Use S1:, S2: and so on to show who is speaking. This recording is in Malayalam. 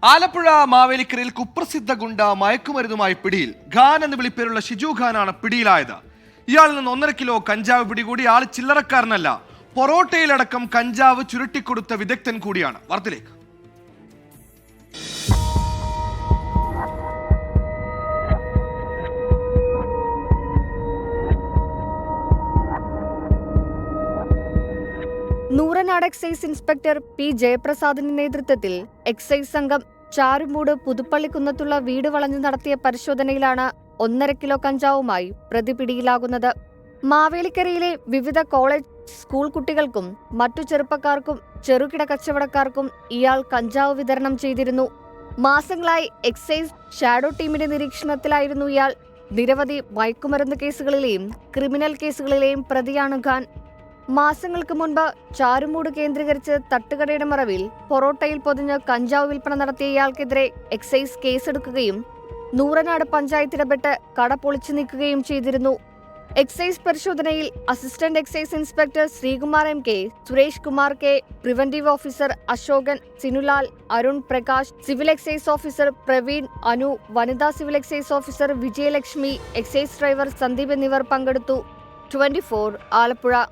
S1: ആലപ്പുഴ മാവേലിക്കരയിൽ കുപ്രസിദ്ധ ഗുണ്ട മയക്കുമരുന്നുമായി പിടിയിൽ. ഖാൻ എന്ന് വിളിപ്പേരുള്ള ഷിജു ഖാനാണ് പിടിയിലായത്. ഇയാളിൽ നിന്ന് 1.5 കിലോ കഞ്ചാവ് പിടികൂടി. ആൾ ചില്ലറക്കാരനല്ല, പൊറോട്ടയിലടക്കം കഞ്ചാവ് ചുരുട്ടിക്കൊടുത്ത വിദഗ്ധൻ കൂടിയാണ്. വാർത്തയിലേക്ക്.
S2: നൂറനാട് എക്സൈസ് ഇൻസ്പെക്ടർ പി ജയപ്രസാദിന്റെ നേതൃത്വത്തിൽ എക്സൈസ് സംഘം ചാരുമൂട് പുതുപ്പള്ളിക്കുന്നത്തുള്ള വീട് വളഞ്ഞു നടത്തിയ പരിശോധനയിലാണ് 1.5 കിലോ കഞ്ചാവുമായി പ്രതി പിടിയിലാകുന്നത്. മാവേലിക്കരയിലെ വിവിധ കോളേജ്, സ്കൂൾ കുട്ടികൾക്കും മറ്റു ചെറുപ്പക്കാർക്കും ചെറുകിട കച്ചവടക്കാർക്കും ഇയാൾ കഞ്ചാവ് വിതരണം ചെയ്തിരുന്നു. മാസങ്ങളായി എക്സൈസ് ഷാഡോ ടീമിന്റെ നിരീക്ഷണത്തിലായിരുന്നു ഇയാൾ. നിരവധി മയക്കുമരുന്ന് കേസുകളിലെയും ക്രിമിനൽ കേസുകളിലെയും പ്രതിയാണ് ഖാൻ. മാസങ്ങൾക്ക് മുൻപ് ചാരുമൂട് കേന്ദ്രീകരിച്ച് തട്ടുകടയുടെ മറവിൽ പൊറോട്ടയിൽ പൊതിഞ്ഞ് കഞ്ചാവ് വിൽപ്പന നടത്തിയ ഇയാൾക്കെതിരെ എക്സൈസ് കേസെടുക്കുകയും നൂറനാട് പഞ്ചായത്ത് ഇടപെട്ട് കട പൊളിച്ചു നീക്കുകയും ചെയ്തിരുന്നു. എക്സൈസ് പരിശോധനയിൽ assistant excise inspector Sreekumar MK, Suresh Kumar K, preventive officer Ashokan, Sinulal, Arun Prakash, civil excise officer Praveen, Anu, വനിതാ civil excise officer Vijayalakshmi, excise driver Sandeep എന്നിവർ പങ്കെടുത്തു. 24 ആലപ്പുഴ.